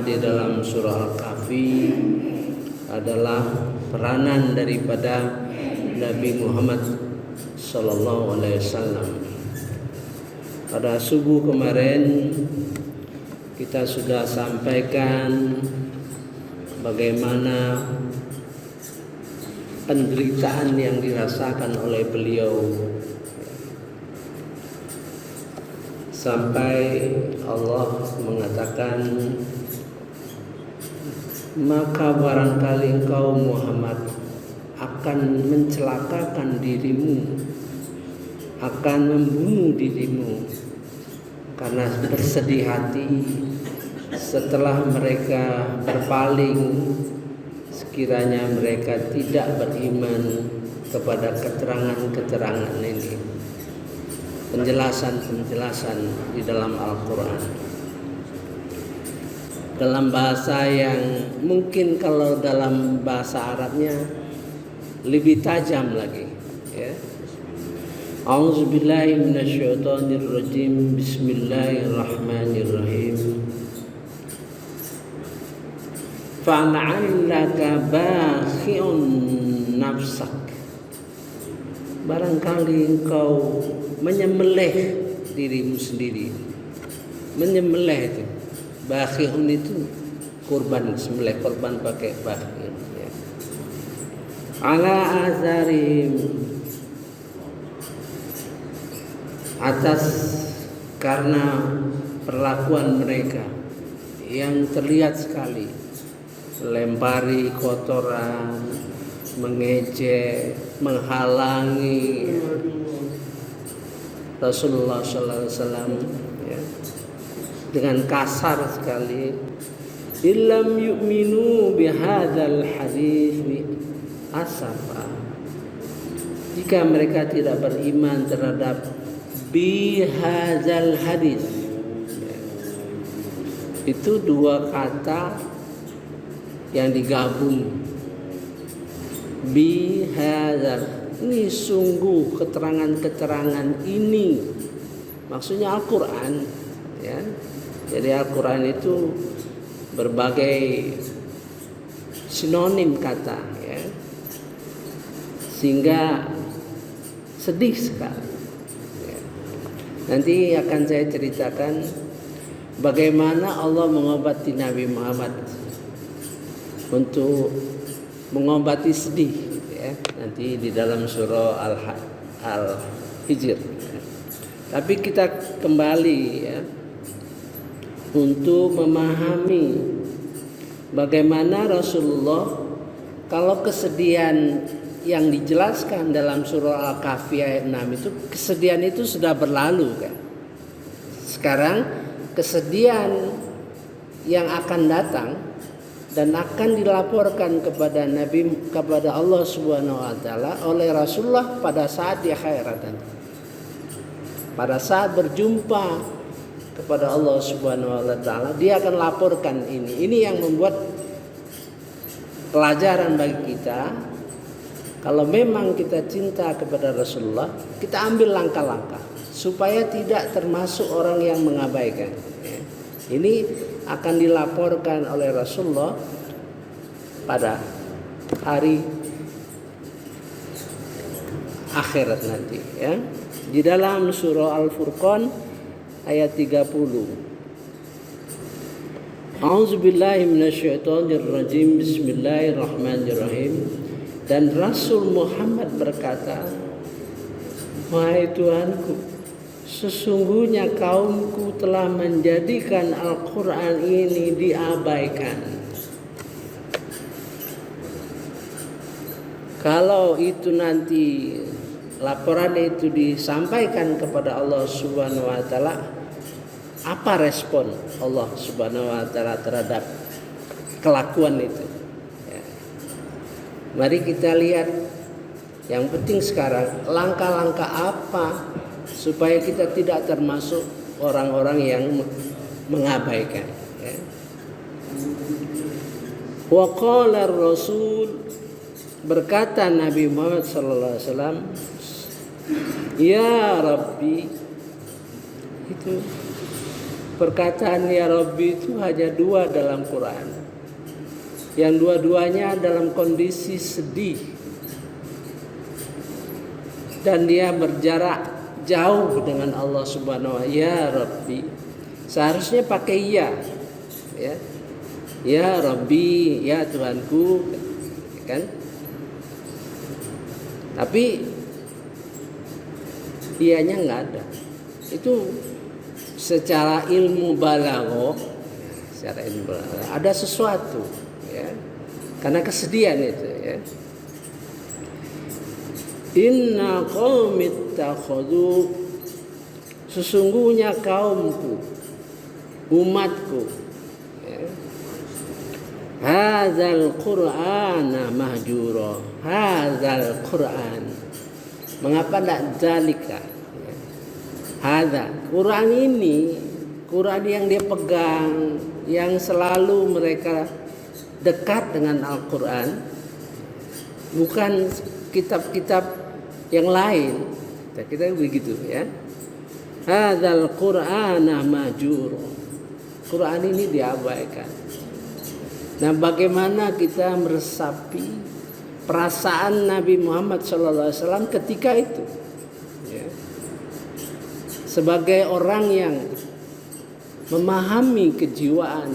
di dalam surah Al-Kahfi adalah peranan daripada Nabi Muhammad sallallahu alaihi wasallam. Pada subuh kemarin kita sudah sampaikan bagaimana penderitaan yang dirasakan oleh beliau sampai Allah mengatakan, maka barangkali engkau Muhammad akan mencelakakan dirimu, akan membunuh dirimu karena bersedih hati setelah mereka berpaling, sekiranya mereka tidak beriman kepada keterangan-keterangan ini, penjelasan-penjelasan di dalam Al-Quran dalam bahasa yang mungkin kalau dalam bahasa Arabnya lebih tajam lagi, ya. A'udzubillahi minasyaitonirrajim. Bismillahirrahmanirrahim. Fa'la'allaka bakhi'un nafsak. Barangkali engkau menyembelih dirimu sendiri. Menyembelih itu. Bakhi'un itu kurban, sembelih kurban pakai bakhi, ya. Ala azarim, atas karena perlakuan mereka yang terlihat sekali, melempari kotoran, mengejek, menghalangi Rasulullah sallallahu alaihi wasallam, ya, dengan kasar sekali. Illam yu'minu bihadzal hadis asafa, jika mereka tidak beriman terhadap bihadzal hadis, itu dua kata yang digabung. Bihadzal, ini sungguh keterangan-keterangan ini, maksudnya Al-Quran, ya. Jadi Al-Quran itu berbagai sinonim kata, ya, sehingga sedih sekali, ya. Nanti akan saya ceritakan bagaimana Allah mengobati Nabi Muhammad untuk mengobati sedih, ya, nanti di dalam surah Al-Hijr, ya. Tapi kita kembali, ya, untuk memahami bagaimana Rasulullah, kalau kesedihan yang dijelaskan dalam surah Al-Kahfi ayat 6 itu, kesedihan itu sudah berlalu, kan. Sekarang kesedihan yang akan datang dan akan dilaporkan kepada Nabi, kepada Allah Subhanahu wa taala oleh Rasulullah pada saat di akhirat nanti. Pada saat berjumpa kepada Allah Subhanahu wa taala, dia akan laporkan ini. Ini yang membuat pelajaran bagi kita. Kalau memang kita cinta kepada Rasulullah, kita ambil langkah-langkah supaya tidak termasuk orang yang mengabaikan, ya. Ini akan dilaporkan oleh Rasulullah pada hari akhirat nanti, ya. Di dalam surah Al-Furqan ayat 30. A'udzubillahi minasyaitonirrajim. Bismillahirrahmanirrahim. Dan Rasul Muhammad berkata, wahai Tuhanku, sesungguhnya kaumku telah menjadikan Al-Quran ini diabaikan. Kalau itu nanti laporan itu disampaikan kepada Allah Subhanahu wa taala, apa respon Allah Subhanahu wa taala terhadap kelakuan itu, ya. Mari kita lihat. Yang penting sekarang langkah-langkah apa supaya kita tidak termasuk orang-orang yang mengabaikan, ya. Wa qala ar-rasul, berkata Nabi Muhammad sallallahu alaihi wasallam, ya Rabbi, itu Perkataan ya Rabbi itu hanya dua dalam Quran, yang dua-duanya dalam kondisi sedih dan dia berjarak jauh dengan Allah Subhanahu wa taala. Ya Rabbi, seharusnya pakai ya, ya Rabbi, ya Tuhanku, kan? Tapi ianya nggak ada. Itu secara ilmu balagho, ada sesuatu, ya, karena kesedihan itu, ya. Inna qaumi ittakhadhu, sesungguhnya kaumku, umatku, ya, hadzal qur'ana mahjura, hadzal qur'an, mengapa tidak zalika, ya. Hadza Quran ini, Quran yang dia pegang, yang selalu mereka dekat dengan Al-Quran, bukan kitab-kitab yang lain. Kita begitu, ya. Hadzal Qur'ana mahjur, Quran ini diabaikan. Nah, bagaimana kita meresapi perasaan Nabi Muhammad SAW ketika itu, ya. Sebagai orang yang memahami kejiwaan,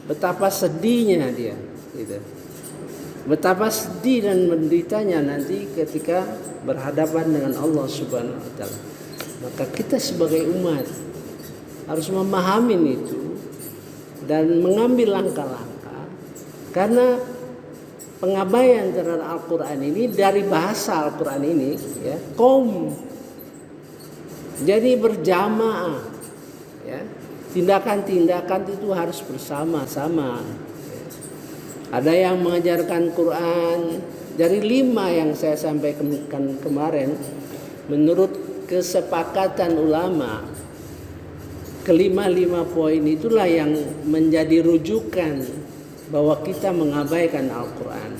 betapa sedihnya dia, gitu. Betapa sedih dan menderitanya nanti ketika berhadapan dengan Allah Subhanahu wa taala. Maka kita sebagai umat harus memahami itu dan mengambil langkah-langkah, karena pengabaian terhadap Al-Qur'an ini, dari bahasa Al-Qur'an ini, ya, kaum, jadi berjamaah, ya. Tindakan-tindakan itu harus bersama-sama. Ada yang mengajarkan Quran dari 5 yang saya sampaikan kemarin, menurut kesepakatan ulama, kelima poin itulah yang menjadi rujukan bahwa kita mengabaikan Al-Quran.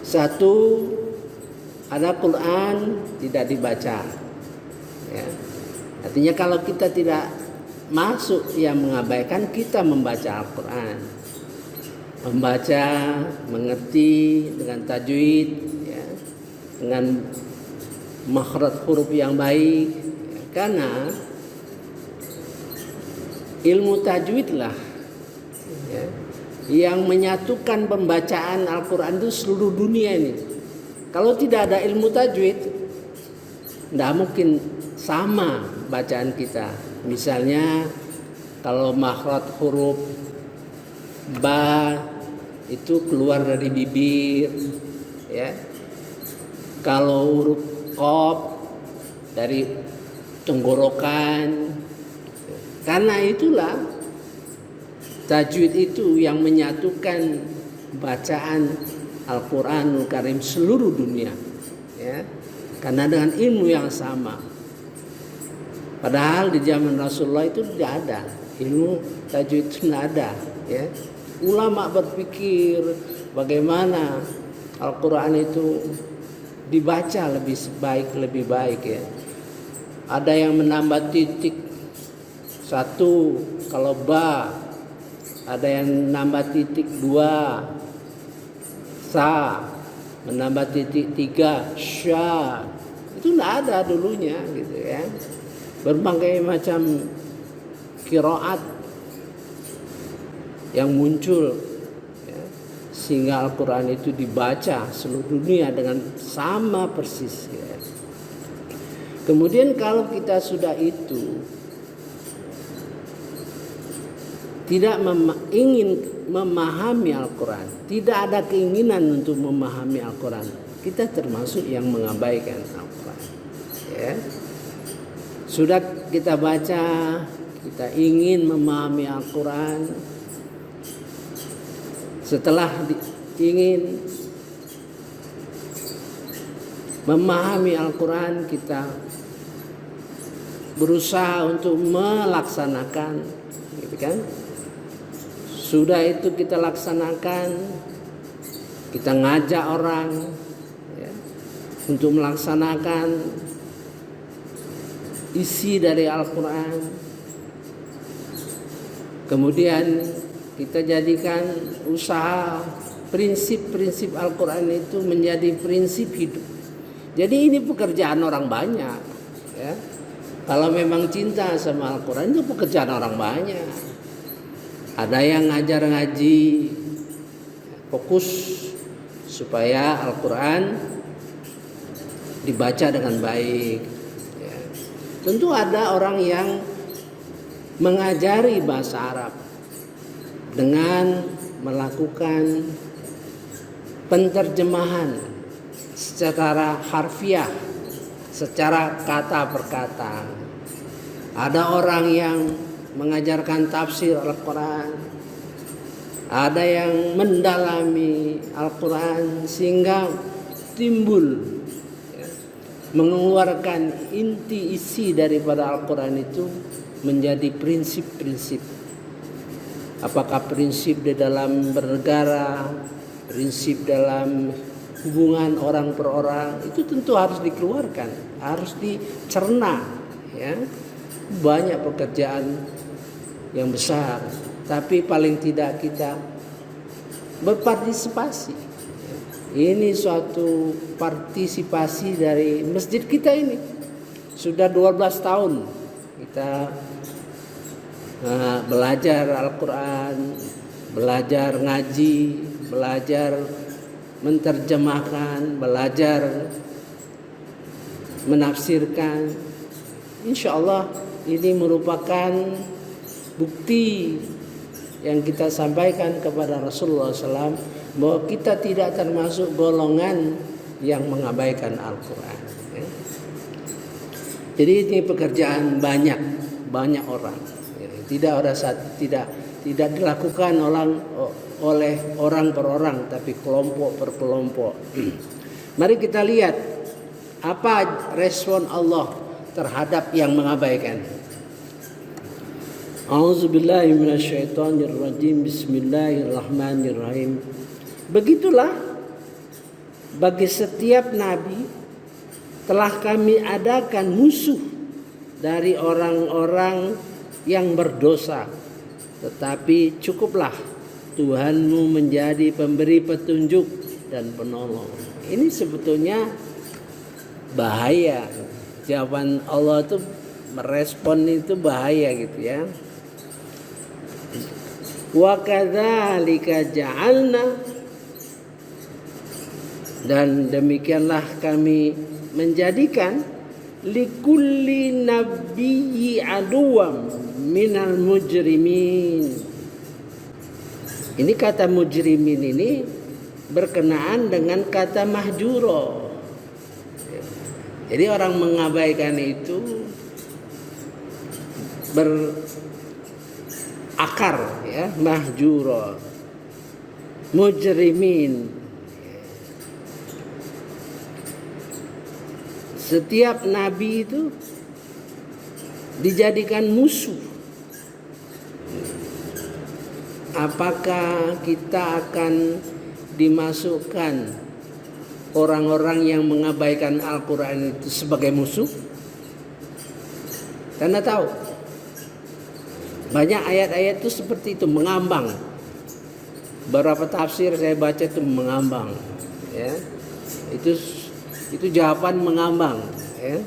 1, ada Quran tidak dibaca, ya. Artinya kalau kita tidak masuk yang mengabaikan, kita membaca Al-Quran, membaca, mengerti dengan tajwid, ya, dengan makhraj huruf yang baik, ya, karena ilmu tajwid lah, ya, yang menyatukan pembacaan Al-Quran itu seluruh dunia ini. Kalau tidak ada ilmu tajwid, tidak mungkin sama bacaan kita. Misalnya kalau makhraj huruf ba itu keluar dari bibir, ya. Kalau huruf qaf dari tenggorokan. Karena itulah tajwid itu yang menyatukan bacaan Al-Qur'anul Karim seluruh dunia, ya. Karena dengan ilmu yang sama. Padahal di zaman Rasulullah itu tidak ada ilmu tajwid, itu tidak ada, ya. Ulama berpikir bagaimana Al-Quran itu dibaca lebih baik, ya. Ada yang menambah titik 1 kalau ba, ada yang menambah titik 2 sa, menambah titik 3 sya. Itu tidak ada dulunya, gitu, ya. Berbagai macam qiraat yang muncul, ya, sehingga Al-Quran itu dibaca seluruh dunia dengan sama persis, ya. Kemudian kalau kita sudah itu tidak ingin memahami Al-Quran, tidak ada keinginan untuk memahami Al-Quran, kita termasuk yang mengabaikan Al-Quran, ya. Sudah kita baca, kita ingin memahami Al-Quran. Setelah ingin memahami Al-Quran, kita berusaha untuk melaksanakan, gitu kan? Sudah itu kita laksanakan, kita ngajak orang, ya, untuk melaksanakan isi dari Al-Quran. Kemudian kita jadikan usaha prinsip-prinsip Al-Quran itu menjadi prinsip hidup. Jadi ini pekerjaan orang banyak, ya. Kalau memang cinta sama Al-Quran itu pekerjaan orang banyak. Ada yang ngajar ngaji, fokus supaya Al-Quran dibaca dengan baik, ya. Tentu ada orang yang mengajari bahasa Arab dengan melakukan penterjemahan secara harfiah, secara kata per kata. Ada orang yang mengajarkan tafsir Al-Quran, ada yang mendalami Al-Quran sehingga timbul, ya, mengeluarkan inti isi daripada Al-Quran itu menjadi prinsip-prinsip. Apakah prinsip di dalam bernegara, prinsip dalam hubungan orang per orang, itu tentu harus dikeluarkan, harus dicerna, ya. Banyak pekerjaan yang besar, tapi paling tidak kita berpartisipasi. Ini suatu partisipasi dari masjid kita ini. Sudah 12 tahun kita belajar Al-Quran, belajar ngaji, belajar menterjemahkan, belajar menafsirkan. Insya Allah ini merupakan bukti yang kita sampaikan kepada Rasulullah SAW bahwa kita tidak termasuk golongan yang mengabaikan Al-Quran, ya. Jadi ini pekerjaan banyak orang, ya. Tidak dilakukan oleh orang per orang, tapi kelompok per kelompok. Mari kita lihat apa respon Allah terhadap yang mengabaikan. A'udzubillahi minasyaitonirrajim. Bismillahirrahmanirrahim. Begitulah bagi setiap nabi telah kami adakan musuh dari orang-orang yang berdosa, tetapi cukuplah Tuhanmu menjadi pemberi petunjuk dan penolong. Ini sebetulnya bahaya. Jawaban Allah itu merespon itu bahaya gitu, ya. Wa kadzalika ja'alna, dan demikianlah kami menjadikan likulli nabiyyi aduwam minal mujrimin. Ini kata mujrimin ini berkenaan dengan kata mahjuro. Jadi orang mengabaikan itu berakar, ya, mahjuro, mujrimin. Setiap nabi itu dijadikan musuh. Apakah kita akan dimasukkan orang-orang yang mengabaikan Al-Quran itu sebagai musuh? Karena tahu banyak ayat-ayat itu seperti itu, mengambang. Beberapa tafsir saya baca itu mengambang, ya. Itu jawaban mengambang, ya.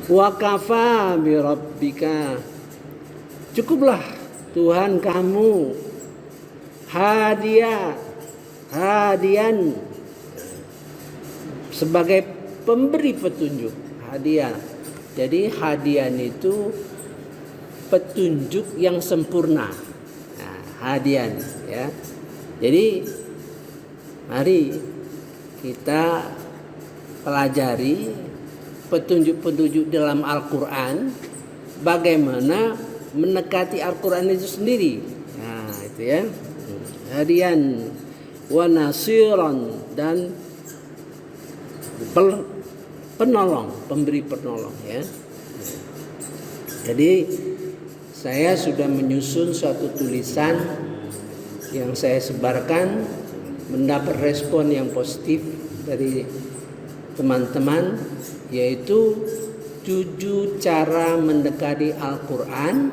Wa kafa bi rabbika, cukuplah Tuhan kamu hadian sebagai pemberi petunjuk. Hadiah. Jadi hadian itu petunjuk yang sempurna. Nah, hadian, ya. Jadi mari kita pelajari petunjuk-petunjuk dalam Al-Quran, bagaimana mendekati Al-Quran itu sendiri. Nah, itu, ya. Hadian wa nasiran, dan penolong, pemberi penolong, ya. Jadi saya sudah menyusun suatu tulisan yang saya sebarkan, mendapat respon yang positif dari teman-teman, yaitu 7 cara mendekati Al-Quran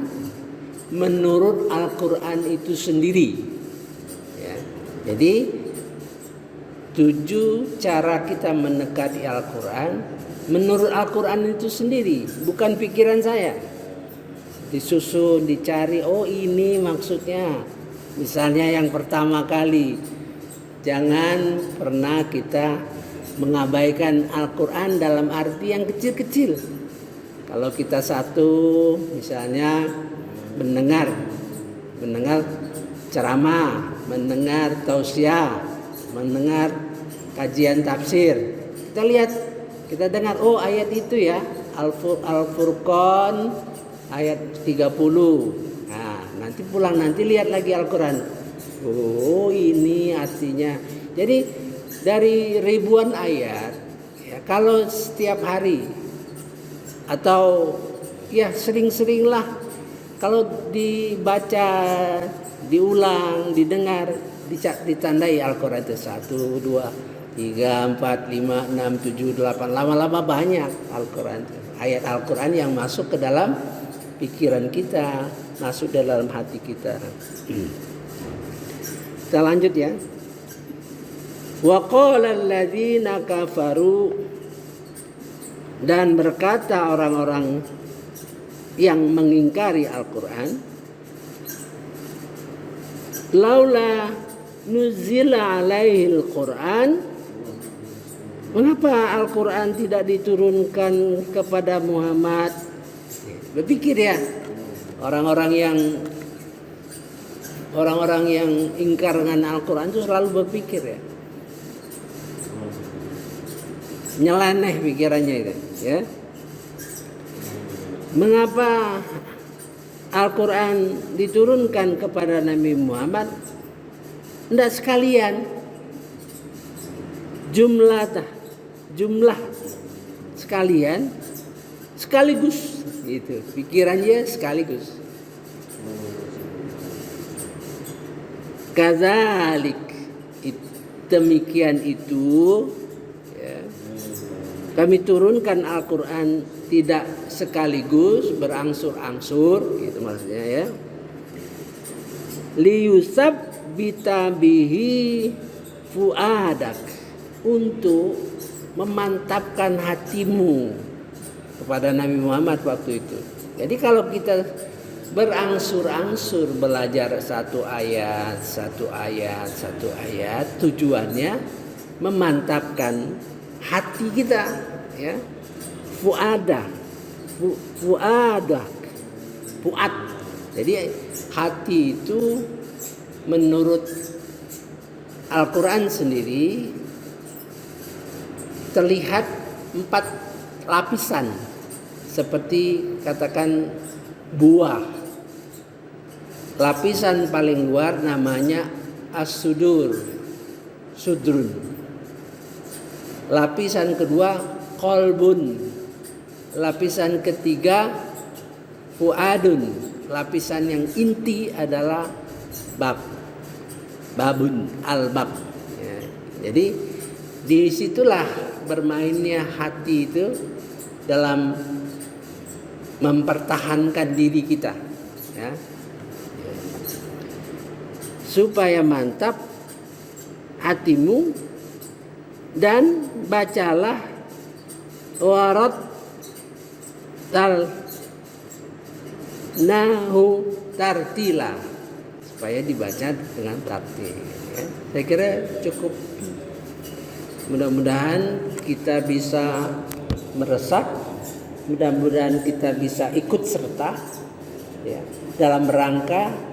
menurut Al-Quran itu sendiri. Ya. Jadi 7 cara kita mendekati Al-Quran menurut Al-Quran itu sendiri, bukan pikiran saya. Disusun, dicari, oh ini maksudnya. Misalnya yang pertama kali, jangan pernah kita mengabaikan Al-Quran dalam arti yang kecil-kecil. Kalau kita satu, misalnya mendengar ceramah, mendengar tausiah, mendengar kajian tafsir, kita lihat, kita dengar, oh ayat itu ya, Al-Furqan ayat 30. Nah, nanti pulang nanti lihat lagi Al-Quran. Oh ini artinya. Jadi dari ribuan ayat, ya, kalau setiap hari atau ya sering-seringlah kalau dibaca, diulang, didengar, ditandai Al-Quran itu 1, 2, 3, 4, 5, 6, 7, 8, lama-lama banyak Al-Quran. Ayat Al-Quran yang masuk ke dalam pikiran kita, masuk dalam hati kita. Kita lanjut ya. Wa qala alladzina kafaru, dan berkata orang-orang yang mengingkari Al-Quran, laula nuzila alaihil Quran, mengapa Al-Quran tidak diturunkan kepada Muhammad? Berpikir ya, orang-orang yang ingkar dengan Al-Quran itu selalu berpikir ya, nyeleneh pikirannya itu ya. Mengapa Al-Quran diturunkan kepada Nabi Muhammad? Tidak sekalian, jumlah sekalian, sekaligus itu pikirannya sekaligus. Kadzalik, demikian itu ya, kami turunkan Al-Quran tidak sekaligus, berangsur-angsur, gitu maksudnya ya. Liyusab bitabihi fuadak, untuk memantapkan hatimu kepada Nabi Muhammad waktu itu. Jadi kalau kita berangsur-angsur belajar satu ayat, tujuannya memantapkan hati kita ya. Fuad. Jadi hati itu menurut Al-Quran sendiri terlihat 4 lapisan, seperti katakan buah. Lapisan paling luar namanya sudrun. Lapisan kedua qalbun. Lapisan ketiga fuadun. Lapisan yang inti adalah babun, al-bab ya. Jadi disitulah bermainnya hati itu dalam mempertahankan diri kita ya. Supaya mantap hatimu, dan bacalah warat nahu tartila, supaya dibaca dengan tartil ya. Saya kira cukup. Mudah-mudahan kita bisa meresap, mudah-mudahan kita bisa ikut serta ya, dalam rangka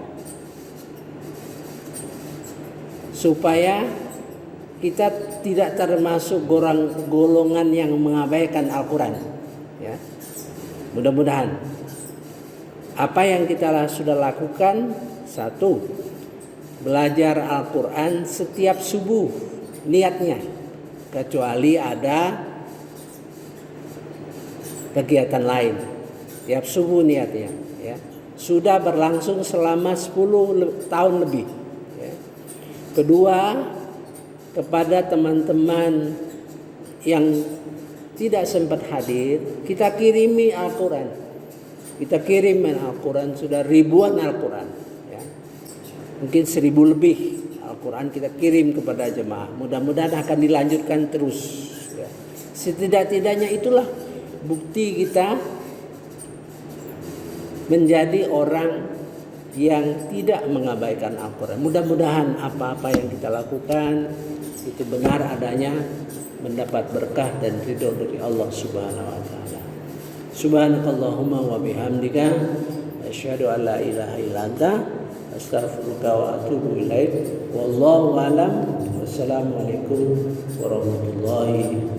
supaya kita tidak termasuk golongan yang mengabaikan Al-Quran ya. Mudah-mudahan apa yang kita sudah lakukan, 1, belajar Al-Quran setiap subuh niatnya, kecuali ada kegiatan lain, tiap subuh niatnya ya. Sudah berlangsung selama 10 tahun lebih ya. Kedua, kepada teman-teman yang tidak sempat hadir, kita kirimi Al-Quran Kita kirim Al-Quran, sudah ribuan Al-Quran, ya. Mungkin 1000 lebih Al-Quran kita kirim kepada jemaah. Mudah-mudahan akan dilanjutkan terus, ya. Setidak-tidaknya itulah bukti kita menjadi orang yang tidak mengabaikan Al-Quran. Mudah-mudahan apa-apa yang kita lakukan itu benar adanya, mendapat berkah dan ridho dari Allah Subhanahu wa taala. Subhanakallahumma wa bihamdika asyhadu an la ilaha illa anta astaghfiruka wa atubu ilaik. Wallahu alam. Wassalamualaikum warahmatullahi